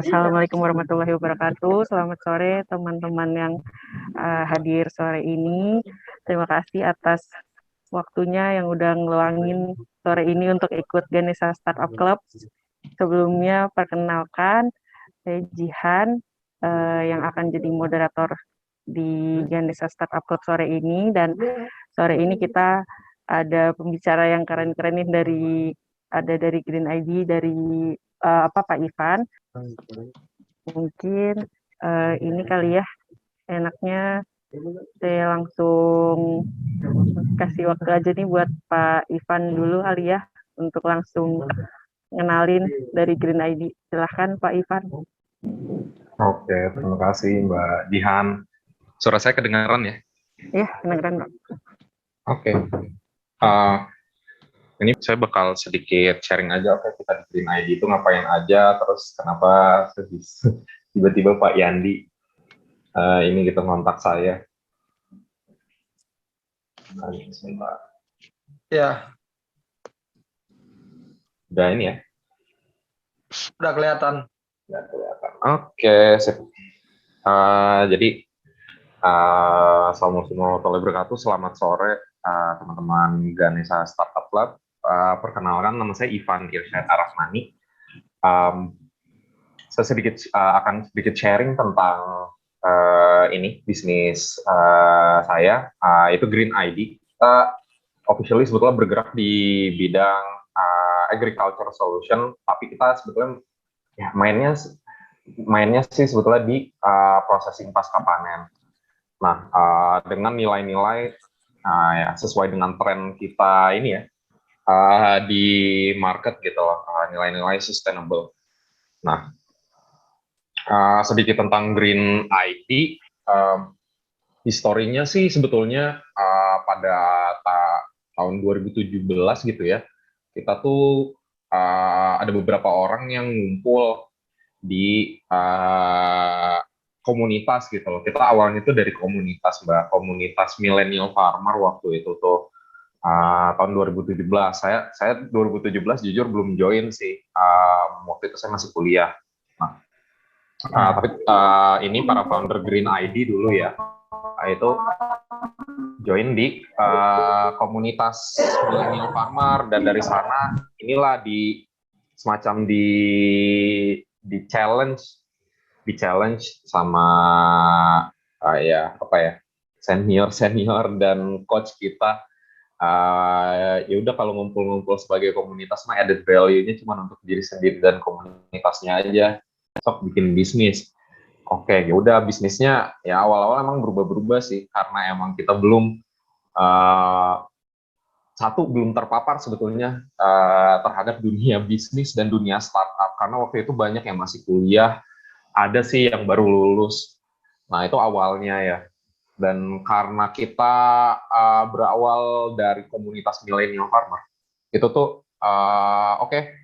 Assalamualaikum warahmatullahi wabarakatuh. Selamat sore teman-teman yang hadir sore ini. Terima kasih atas waktunya yang udah ngeluangin sore ini untuk ikut Ganesha Startup Club. Sebelumnya perkenalkan, saya Jihan yang akan jadi moderator di Ganesha Startup Club sore ini. Dan sore ini kita ada pembicara yang keren-keren nih dari Green ID, dari Pak Ivan. Mungkin ini kali ya, enaknya saya langsung kasih waktu aja nih buat Pak Ivan dulu kali ya, untuk langsung ngenalin dari Green ID. Silahkan Pak Ivan. Oke, terima kasih Mbak Dihan. Suara saya kedengaran ya? Ya, kedengaran Pak. Oke. Ini saya bakal sedikit sharing aja, kita di Green ID itu ngapain aja, terus kenapa tiba-tiba Pak Yandi ini gitu ngontak saya. Ya, udah ini ya? udah kelihatan. Udah kelihatan. Oke, sip. Jadi Assalamualaikum warahmatullahi wabarakatuh. Selamat sore teman-teman Ganesha Startup Club. Perkenalkan, nama saya Ivan Irsyad Arahmani. Saya akan sedikit sharing tentang ini bisnis saya, itu Green ID. Officially sebetulnya bergerak di bidang agriculture solution, tapi kita sebetulnya ya mainnya sih sebetulnya di processing pasca panen. Nah, dengan nilai-nilai ya sesuai dengan tren kita ini ya di market gitu loh, nilai-nilai sustainable. Nah, sedikit tentang Green ID, historinya sih sebetulnya pada tahun 2017 gitu ya, kita tuh ada beberapa orang yang ngumpul di komunitas gitu loh. Kita awalnya itu dari komunitas komunitas millennial farmer waktu itu tuh tahun 2017. Saya 2017 jujur belum join sih. Waktu itu saya masih kuliah. Tapi ini para founder Green ID dulu ya, itu join di komunitas millennial farmer, dan dari sana inilah semacam di challenge sama senior dan coach kita. Ya udah, kalau ngumpul-ngumpul sebagai komunitas mah added value-nya cuma untuk diri sendiri dan komunitasnya aja. Sok bikin bisnis. Oke, ya udah, bisnisnya ya awal-awal emang berubah-berubah sih, karena emang kita belum terpapar sebetulnya terhadap dunia bisnis dan dunia startup, karena waktu itu banyak yang masih kuliah, ada sih yang baru lulus. Nah, itu awalnya ya. Dan karena kita berawal dari komunitas millennial farmer, itu tuh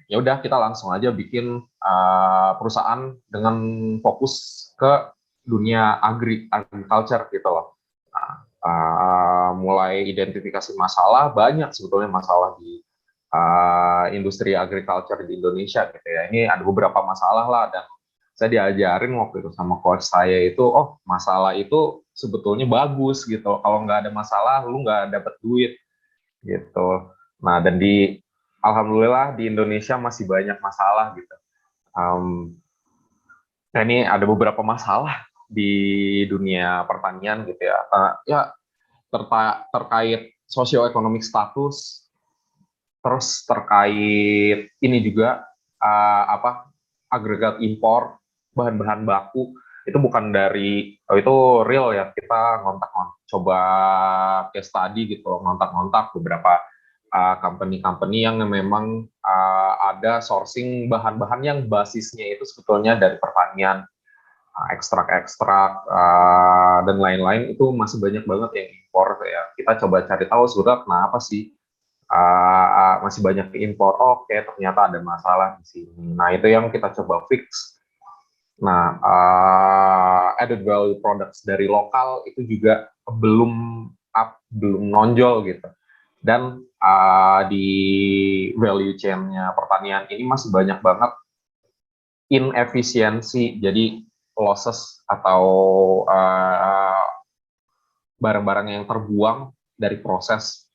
ya udah, kita langsung aja bikin perusahaan dengan fokus ke dunia agriculture gitu loh. Mulai identifikasi masalah, banyak sebetulnya masalah di industri agriculture di Indonesia gitu ya. Ini ada beberapa masalah lah, dan saya diajarin waktu itu sama coach saya itu, masalah itu sebetulnya bagus gitu. Kalau nggak ada masalah, lu nggak dapet duit gitu. Nah, dan alhamdulillah di Indonesia masih banyak masalah gitu. Nah, ini ada beberapa masalah di dunia pertanian gitu ya. Ya, terkait sosioekonomik status, terus terkait ini juga agregat impor bahan-bahan baku, itu bukan itu real ya, kita coba case study gitu, ngontak beberapa company-company yang memang ada sourcing bahan-bahan yang basisnya itu sebetulnya dari pertanian, ekstrak-ekstrak dan lain-lain, itu masih banyak banget yang impor ya. Kita coba cari tahu sebetulnya kenapa sih masih banyak impor. Oke, ternyata ada masalah di sini. Nah, itu yang kita coba fix. Nah, added value products dari lokal itu juga belum nonjol gitu. Dan di value chain-nya pertanian ini masih banyak banget inefisiensi, jadi losses atau barang-barang yang terbuang dari proses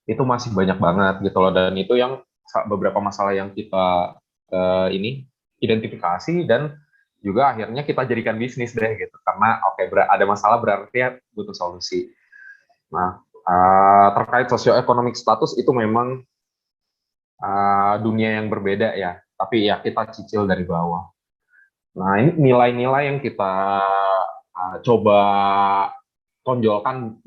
itu masih banyak banget gitu loh, dan itu yang beberapa masalah yang kita ini identifikasi dan juga akhirnya kita jadikan bisnis deh gitu, karena oke, ada masalah berarti ya butuh solusi. Nah, terkait sosioekonomik status itu memang dunia yang berbeda ya, tapi ya kita cicil dari bawah. Nah, ini nilai-nilai yang kita coba tonjolkan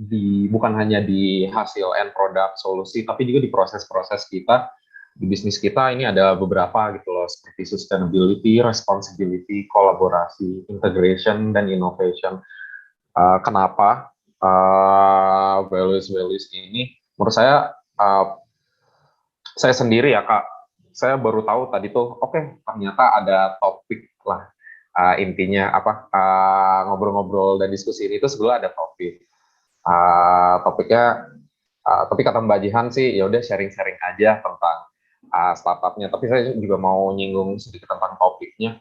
bukan hanya di hasil end product solusi, tapi juga di proses-proses kita di bisnis kita. Ini ada beberapa gitu loh, seperti sustainability, responsibility, kolaborasi, integration, dan innovation. Kenapa values ini menurut saya sendiri ya Kak, saya baru tahu tadi tuh, oke, ternyata ada topik lah. Intinya apa, ngobrol-ngobrol dan diskusi ini tuh sebelum ada topik. Topiknya, tapi kata Mbak Jihan sih, ya udah sharing-sharing aja tentang startupnya. Tapi saya juga mau nyinggung sedikit tentang topiknya,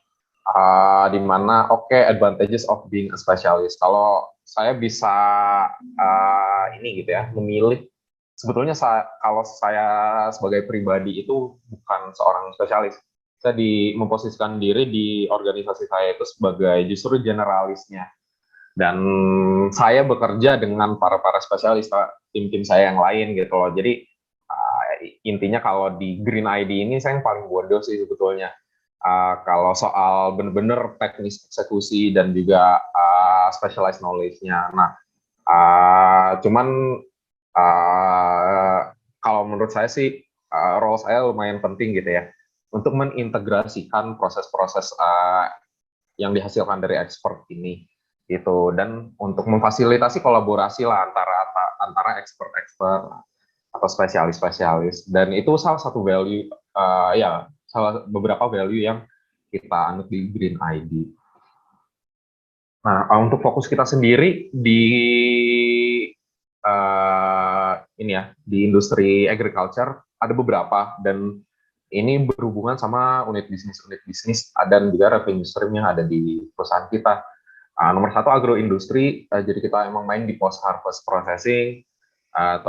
di mana advantages of being a specialist. Kalau saya bisa ini gitu ya, memilih. Sebetulnya kalau saya sebagai pribadi itu bukan seorang spesialis. Saya memposisikan diri di organisasi saya itu sebagai justru generalisnya. Dan saya bekerja dengan para spesialis, tim-tim saya yang lain gitu loh. Jadi intinya kalau di Green ID ini saya yang paling bodoh sih sebetulnya. Kalau soal benar-benar teknis eksekusi dan juga specialized knowledge-nya. Nah, cuman kalau menurut saya sih role saya lumayan penting gitu ya, untuk mengintegrasikan proses-proses yang dihasilkan dari expert ini gitu, dan untuk memfasilitasi kolaborasi lah antara expert-expert atau spesialis-spesialis. Dan itu salah satu value beberapa value yang kita anut di Green ID. Nah, untuk fokus kita sendiri di ini ya, di industri agriculture ada beberapa, dan ini berhubungan sama unit bisnis dan juga revenue stream yang ada di perusahaan kita. Nomor satu agroindustri, jadi kita emang main di post harvest processing,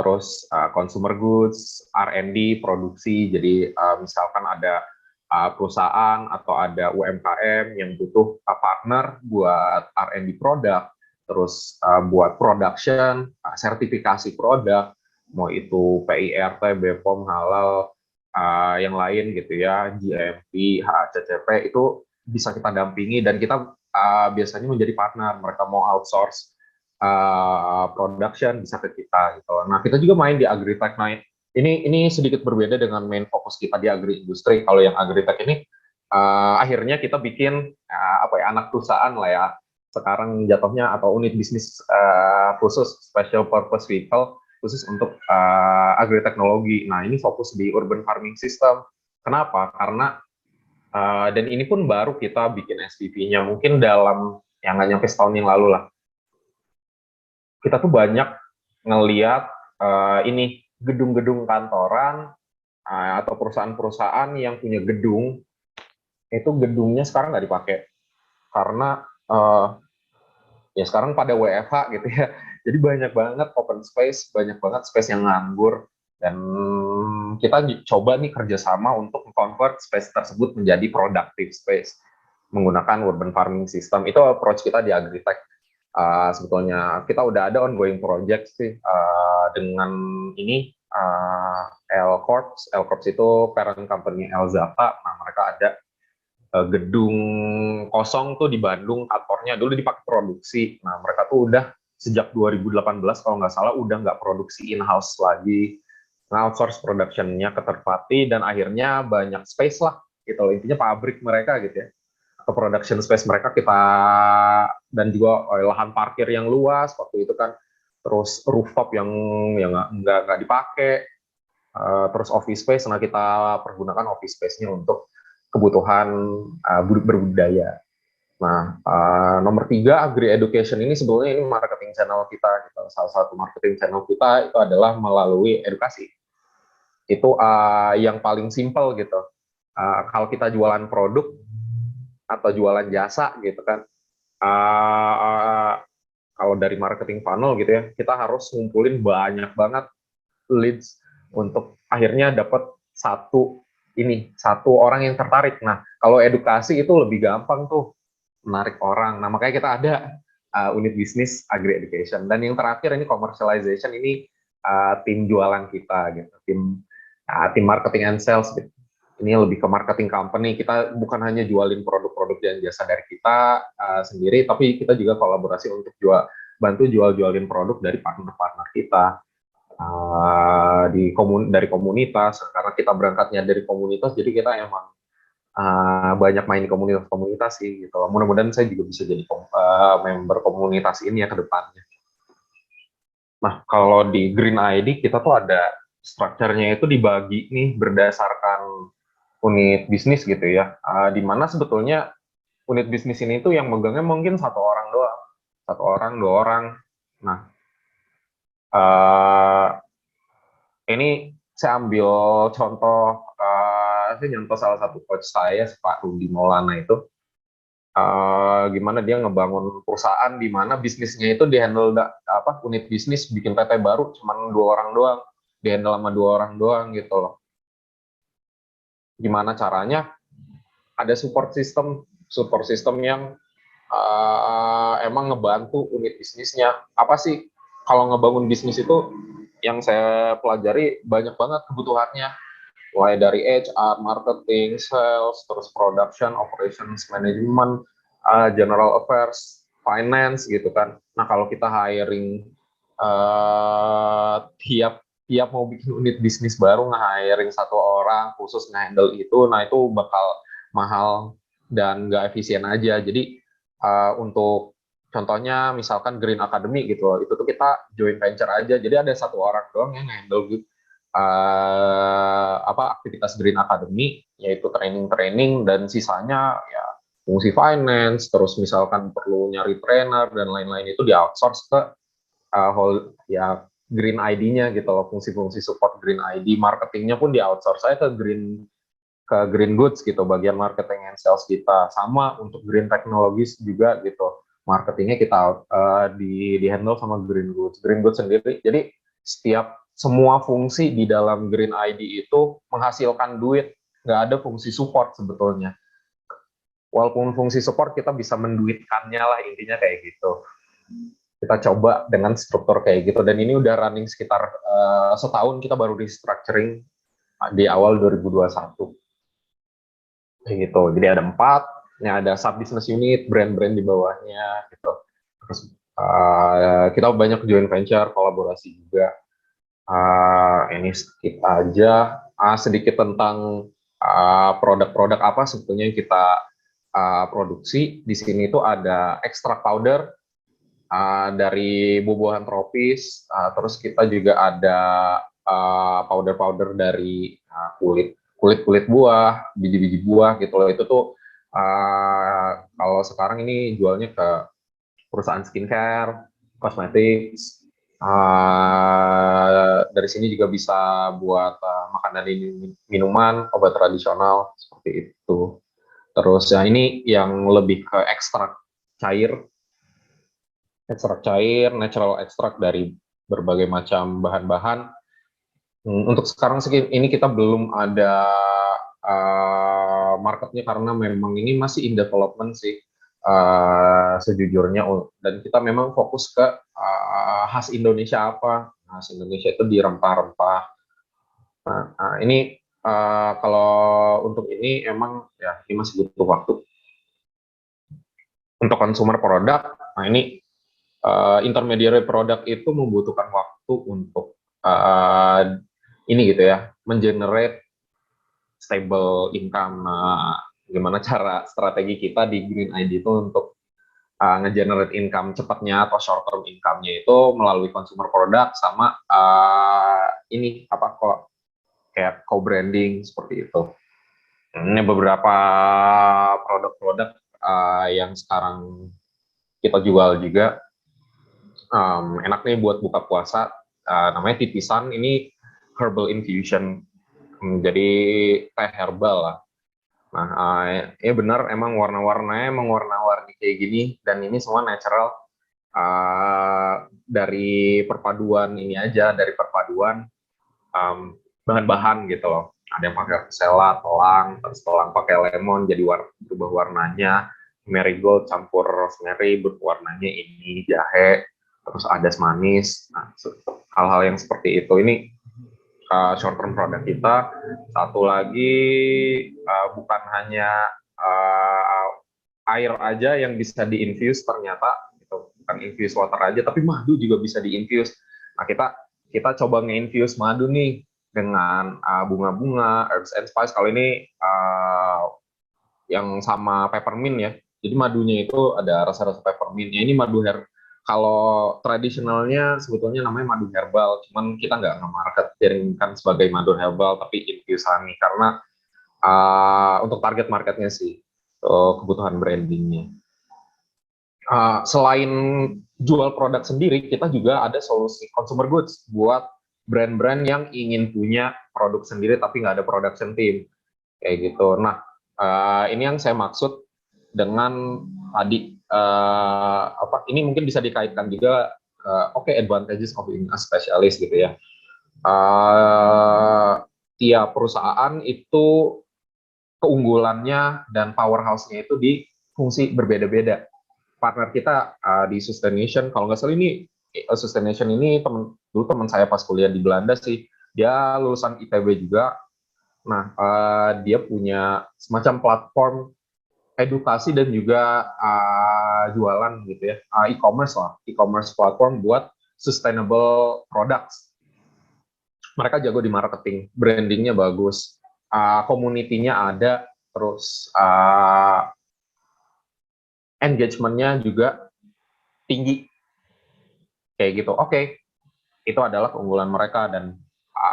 terus consumer goods, R&D, produksi. Jadi misalkan ada perusahaan atau ada UMKM yang butuh partner buat R&D produk, terus buat production, sertifikasi produk, mau itu PIRT, BPOM, halal, yang lain gitu ya, GMP, HACCP, itu bisa kita dampingi, dan kita biasanya menjadi partner. Mereka mau outsource production, bisa ke kita gitu. Nah, kita juga main di agritech. Nah, ini sedikit berbeda dengan main fokus kita di agri-industri. Kalau yang agritech ini akhirnya kita bikin anak perusahaan lah ya, sekarang jatuhnya, atau unit bisnis khusus special purpose vehicle khusus untuk agri-teknologi. Nah, ini fokus di urban farming system. Kenapa? Karena dan ini pun baru kita bikin SPV-nya, mungkin dalam yang nggak nyampe setahun yang lalu lah. Kita tuh banyak ngeliat ini gedung-gedung kantoran atau perusahaan-perusahaan yang punya gedung, itu gedungnya sekarang nggak dipakai karena ya sekarang pada WFH gitu ya. Jadi banyak banget open space, banyak banget space yang nganggur, dan kita coba nih kerjasama untuk convert space tersebut menjadi productive space menggunakan urban farming system. Itu approach kita di agritech. Sebetulnya kita udah ada ongoing project sih dengan ini L Corps itu parent company Elzata. Nah, mereka ada gedung kosong tuh di Bandung, kantornya dulu dipakai produksi. Nah, mereka tuh udah sejak 2018 kalau nggak salah udah nggak produksi in-house lagi, outsource production-nya ke third party, dan akhirnya banyak space lah gitu. Intinya pabrik mereka gitu ya, atau production space mereka kita, dan juga lahan parkir yang luas waktu itu kan, terus rooftop yang nggak dipakai, terus office space. Nah, kita pergunakan office space-nya untuk kebutuhan berbudaya. Nah, nomor 3, agri education ini sebetulnya ini marketing channel kita. Gitu. Salah satu marketing channel kita itu adalah melalui edukasi. Itu yang paling simple gitu. Kalau kita jualan produk, atau jualan jasa gitu kan. Uh, Kalau dari marketing funnel gitu ya, kita harus ngumpulin banyak banget leads untuk akhirnya dapat satu orang yang tertarik. Nah, kalau edukasi itu lebih gampang tuh menarik orang. Nah, makanya kita ada unit bisnis Agri Education. Dan yang terakhir ini commercialization, ini tim jualan kita gitu, tim marketing and sales gitu. Ini lebih ke marketing company. Kita bukan hanya jualin produk-produk dan jasa dari kita sendiri, tapi kita juga kolaborasi untuk bantu jual-jualin produk dari partner-partner kita dari komunitas. Karena kita berangkatnya dari komunitas, jadi kita emang banyak main di komunitas sih gitu. Mudah-mudahan saya juga bisa jadi member komunitas ini ya ke depannya. Nah, kalau di Green ID kita tuh ada strukturnya itu dibagi nih berdasarkan unit bisnis gitu ya, di mana sebetulnya unit bisnis ini tuh yang megangnya mungkin satu orang doang, satu orang, dua orang. Nah, ini saya ambil contoh, saya nyontoh salah satu coach saya, Pak Rudi Maulana itu, gimana dia ngebangun perusahaan di mana bisnisnya itu dihandle unit bisnis bikin PT baru cuman 2 orang doang, dihandle sama 2 orang doang gitu loh. Gimana caranya? Ada support system yang emang ngebantu unit bisnisnya. Apa sih kalau ngebangun bisnis itu yang saya pelajari banyak banget kebutuhannya, mulai dari HR, marketing, sales, terus production, operations, management, general affairs, finance gitu kan. Nah, kalau kita hiring tiap mau bikin unit bisnis baru, nge-hiring satu orang khusus nge-handle itu, nah itu bakal mahal dan nggak efisien aja. Jadi untuk contohnya misalkan Green Academy gitu loh, itu tuh kita joint venture aja. Jadi ada satu orang doang yang handle aktivitas Green Academy, yaitu training dan sisanya ya fungsi finance, terus misalkan perlu nyari trainer dan lain-lain itu di outsource ke ya Green ID-nya gitu loh, fungsi-fungsi support Green ID, marketingnya pun di outsource saya ke Green Goods gitu, bagian marketing and sales kita. Sama untuk Green Technologies juga gitu, marketingnya kita di handle sama Green Goods sendiri. Jadi semua fungsi di dalam Green ID itu menghasilkan duit, nggak ada fungsi support sebetulnya. Walaupun fungsi support kita bisa menduitkannya lah, intinya kayak gitu. Kita coba dengan struktur kayak gitu, dan ini udah running sekitar setahun. Kita baru restructuring di awal 2021 kayak gitu. Jadi ada 4, ini ada sub business unit, brand-brand di bawahnya gitu. Terus kita banyak joint venture, kolaborasi juga. Ini sedikit aja sedikit tentang produk-produk apa sebetulnya yang kita produksi. Di sini tuh ada extract powder dari buah-buahan tropis, terus kita juga ada powder-powder dari kulit buah, biji-biji buah gitu loh. Itu tuh kalau sekarang ini jualnya ke perusahaan skincare, cosmetics. Dari sini juga bisa buat makanan dan minuman, obat tradisional seperti itu. Terus ya ini yang lebih ke ekstrak cair, natural extract dari berbagai macam bahan-bahan. Untuk sekarang sih ini kita belum ada marketnya karena memang ini masih in development sih sejujurnya. Dan kita memang fokus ke khas Indonesia apa. Khas Indonesia itu di rempah-rempah. Nah, ini kalau untuk ini emang ya ini masih butuh waktu. Untuk consumer product, nah ini intermediary product itu membutuhkan waktu untuk ini gitu ya, mengenerate stable income. Gimana cara strategi kita di Green ID itu untuk nge-generate income cepatnya atau short term income-nya itu melalui consumer product sama ini apa kok kayak co-branding seperti itu. Ini beberapa produk-produk yang sekarang kita jual juga. Enak nih buat buka puasa, namanya titisan, ini herbal infusion, jadi teh herbal lah. Nah, ya benar, emang warna-warnanya emang warna-warni kayak gini, dan ini semua natural dari perpaduan ini aja, dari perpaduan bahan-bahan gitu loh. Ada yang pakai sela, telang, terus telang pakai lemon, jadi berubah warnanya. Marigold campur rosemary, warnanya ini jahe, terus ada manis. Nah, hal-hal yang seperti itu ini short term produk kita. Satu lagi bukan hanya air aja yang bisa diinfuse ternyata, gitu. Bukan infuse water aja, tapi madu juga bisa diinfuse. Nah, kita coba nge-infuse madu nih dengan bunga-bunga, herbs and spice. Kalau ini yang sama peppermint ya. Jadi madunya itu ada rasa-rasa peppermint. Ini madu kalau tradisionalnya sebetulnya namanya madu herbal, cuman kita nggak nge-marketingkan sebagai madu herbal, tapi infuse honey, karena untuk target marketnya sih, kebutuhan brandingnya. Selain jual produk sendiri, kita juga ada solusi consumer goods buat brand-brand yang ingin punya produk sendiri tapi nggak ada production team, kayak gitu. Nah, ini yang saya maksud dengan tadi, ini mungkin bisa dikaitkan juga advantages of being a specialist gitu ya. Tiap perusahaan itu keunggulannya dan powerhouse-nya itu di fungsi berbeda-beda. Partner kita di Sustaination, kalau nggak salah ini Sustaination ini dulu teman saya pas kuliah di Belanda sih, dia lulusan ITB juga. Nah, dia punya semacam platform edukasi dan juga jualan gitu ya, e-commerce platform buat sustainable products. Mereka jago di marketing, brandingnya bagus, community-nya ada, terus engagement-nya juga tinggi, kayak gitu. Oke, itu adalah keunggulan mereka, dan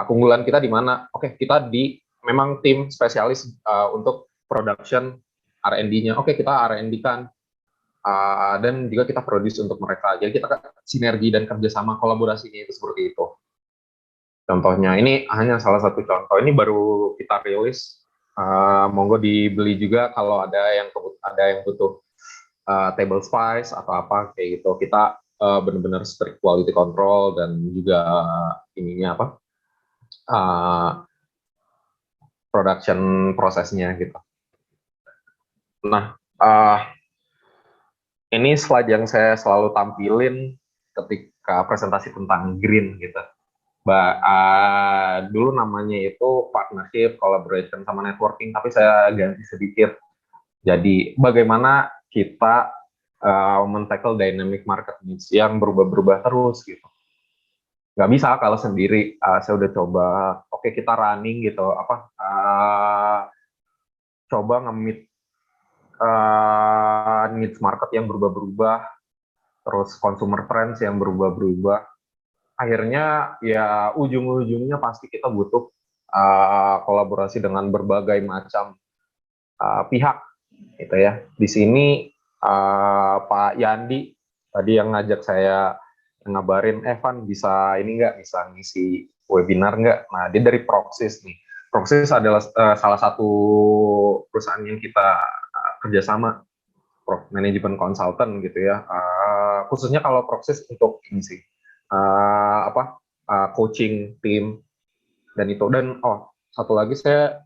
keunggulan kita di mana? Oke, kita memang tim spesialis untuk production R&D-nya. Oke, kita R&D kan, dan juga kita produce untuk mereka. Jadi kita sinergi dan kerjasama kolaborasinya itu seperti itu. Contohnya, ini hanya salah satu contoh. Ini baru kita rilis. Monggo dibeli juga kalau ada yang butuh table spice atau apa kayak gitu. Kita benar-benar strict quality control dan juga ininya production prosesnya gitu. Nah, ini slide yang saya selalu tampilin ketika presentasi tentang green gitu. Dulu namanya itu partnership, collaboration, sama networking, tapi saya ganti sedikit. Jadi bagaimana kita men-tackle dynamic market needs yang berubah-berubah terus gitu. Nggak bisa kalau sendiri. Saya udah coba, kita running gitu, coba nge-meet needs market yang berubah-berubah, terus consumer trends yang berubah-berubah. Akhirnya ya ujung-ujungnya pasti kita butuh kolaborasi dengan berbagai macam pihak gitu ya. Di sini Pak Yandi tadi yang ngajak saya ngabarin, Evan bisa ini nggak, bisa ngisi webinar nggak? Nah, dia dari Proxys nih. Proxys adalah salah satu perusahaan yang kita kerjasama, manajemen consultant gitu ya. Khususnya kalau Proxys untuk ini sih, coaching tim dan itu. Dan satu lagi, saya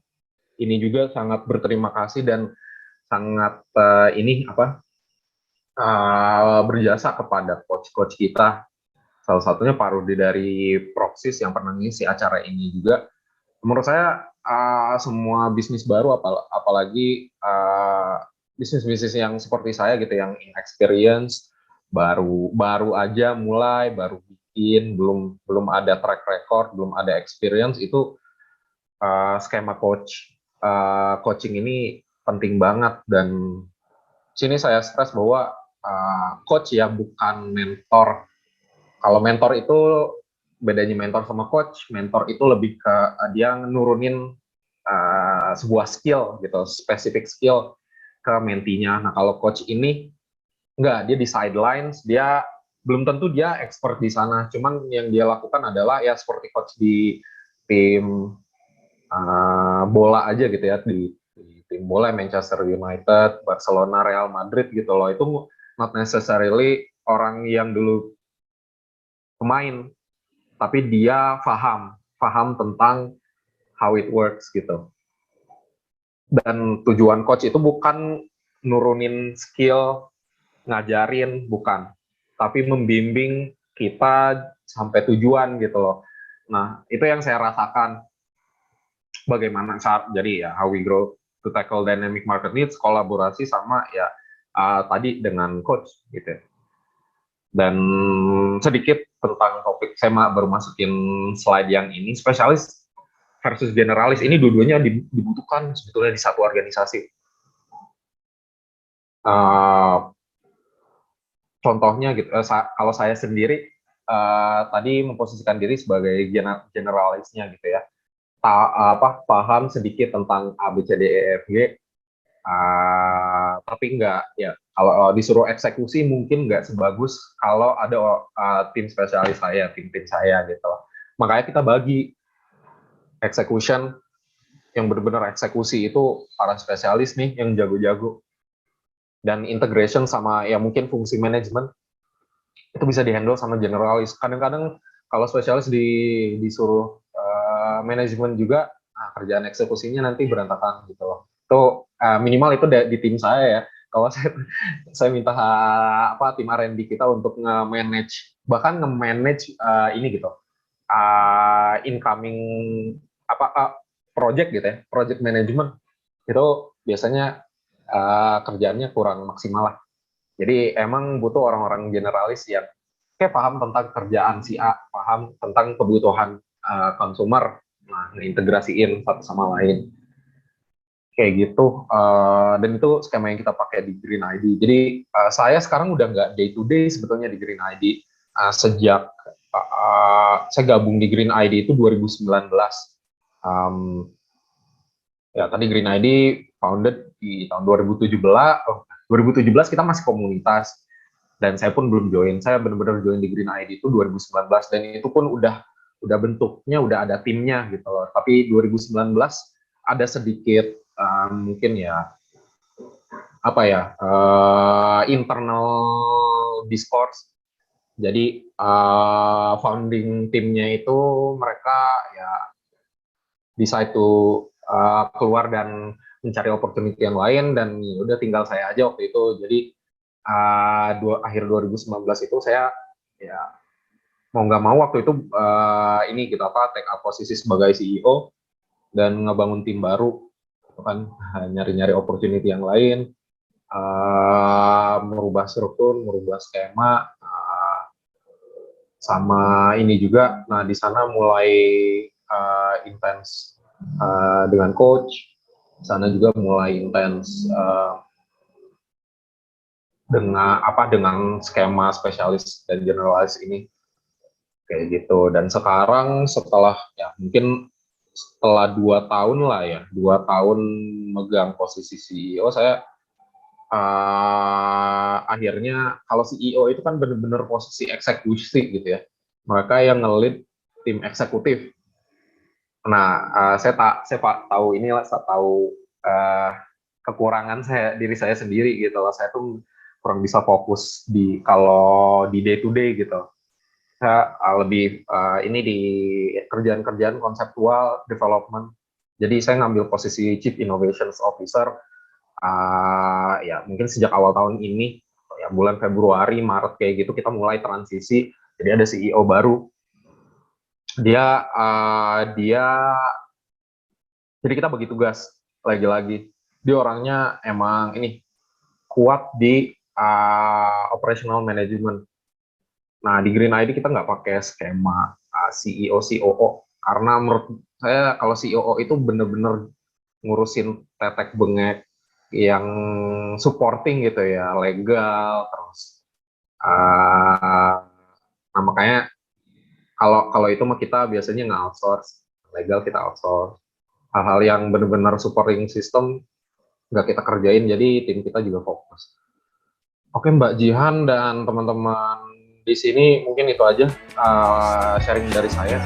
ini juga sangat berterima kasih dan sangat berjasa kepada coach-coach kita. Salah satunya Pak Rudi dari Proxys yang pernah ngisi acara ini juga. Menurut saya semua bisnis baru, apalagi bisnis-bisnis yang seperti saya gitu, yang inexperience, baru aja mulai, baru bikin, belum ada track record, belum ada experience, itu skema coaching ini penting banget. Dan sini saya stress bahwa coach ya bukan mentor. Kalau mentor itu bedanya mentor sama coach, mentor itu lebih ke dia nurunin sebuah skill gitu, spesifik skill ke mentinya. Nah, kalau coach ini enggak, dia di sidelines, dia belum tentu dia expert di sana, cuman yang dia lakukan adalah ya seperti coach di tim bola aja gitu ya, di tim bola Manchester United, Barcelona, Real Madrid gitu loh. Itu not necessarily orang yang dulu pemain, tapi dia paham tentang how it works gitu. Dan tujuan coach itu bukan nurunin skill, ngajarin, bukan. Tapi membimbing kita sampai tujuan gitu loh. Nah, itu yang saya rasakan. Bagaimana jadi ya how we grow to tackle dynamic market needs, kolaborasi sama ya tadi dengan coach gitu. Dan sedikit tentang topik, saya baru masukin slide yang ini, spesialis versus generalis, ini dua-duanya dibutuhkan sebetulnya di satu organisasi. Contohnya gitu, kalau saya sendiri tadi memposisikan diri sebagai generalisnya gitu ya, paham sedikit tentang A, B, C, D, E, F, G, tapi enggak ya, kalau disuruh eksekusi mungkin nggak sebagus kalau ada tim spesialis saya, tim saya gitu. Makanya kita bagi execution, yang benar-benar eksekusi itu para spesialis nih yang jago-jago, dan integration sama ya mungkin fungsi manajemen itu bisa dihandle sama generalis. Kadang-kadang kalau spesialis disuruh manajemen juga, kerjaan eksekusinya nanti berantakan gitu loh. Itu minimal itu di tim saya ya. Kalau saya minta tim R&D kita untuk nge-manage, bahkan nge-manage ini gitu, incoming project gitu ya, project management itu biasanya kerjaannya kurang maksimal lah. Jadi emang butuh orang-orang generalis yang kayak paham tentang kerjaan si A, paham tentang kebutuhan consumer, nah integrasiin satu sama lain kayak gitu. Dan itu skema yang kita pakai di Green ID. Jadi saya sekarang udah nggak day to day sebetulnya di Green ID. Sejak saya gabung di Green ID itu 2019. Ya tadi Green ID founded di tahun 2017. 2017 kita masih komunitas, dan saya pun belum join. Saya benar-benar join di Green ID itu 2019, dan itu pun udah bentuknya, udah ada timnya gitu loh. Tapi 2019 ada sedikit mungkin ya internal discourse. Jadi founding timnya itu mereka ya decide to keluar dan mencari opportunity yang lain, dan udah tinggal saya aja waktu itu. Jadi akhir 2019 itu saya ya mau nggak mau waktu itu take up posisi sebagai CEO dan ngebangun tim baru, itu kan nyari-nyari opportunity yang lain, merubah struktur, merubah skema, sama ini juga. Nah di sana mulai intens dengan coach, di sana juga mulai intens dengan skema spesialis dan generalis ini kayak gitu. Dan sekarang setelah 2 tahun lah ya, 2 tahun megang posisi CEO, saya akhirnya, kalau CEO itu kan benar-benar posisi eksekusi gitu ya, mereka yang nge-lead tim eksekutif. Nah saya tahu inilah, saya tahu kekurangan diri saya sendiri gitu loh. Saya tuh kurang bisa fokus kalau di day to day gitu. Saya lebih ini di kerjaan-kerjaan konseptual development. Jadi saya ngambil posisi Chief Innovation Officer ya mungkin sejak awal tahun ini, ya bulan Februari, Maret kayak gitu kita mulai transisi. Jadi ada CEO baru. Jadi kita bagi tugas lagi-lagi. Dia orangnya emang kuat di operational management. Nah di Green ID kita nggak pakai skema CEO COO, karena menurut saya kalau COO itu bener-bener ngurusin tetek bengek yang supporting gitu ya, legal terus. Nah makanya kalau itu mah kita biasanya nggak outsource, legal kita outsource. Hal-hal yang benar-benar supporting system nggak kita kerjain, jadi tim kita juga fokus. Oke Mbak Jihan dan teman-teman di sini, mungkin itu aja sharing dari saya.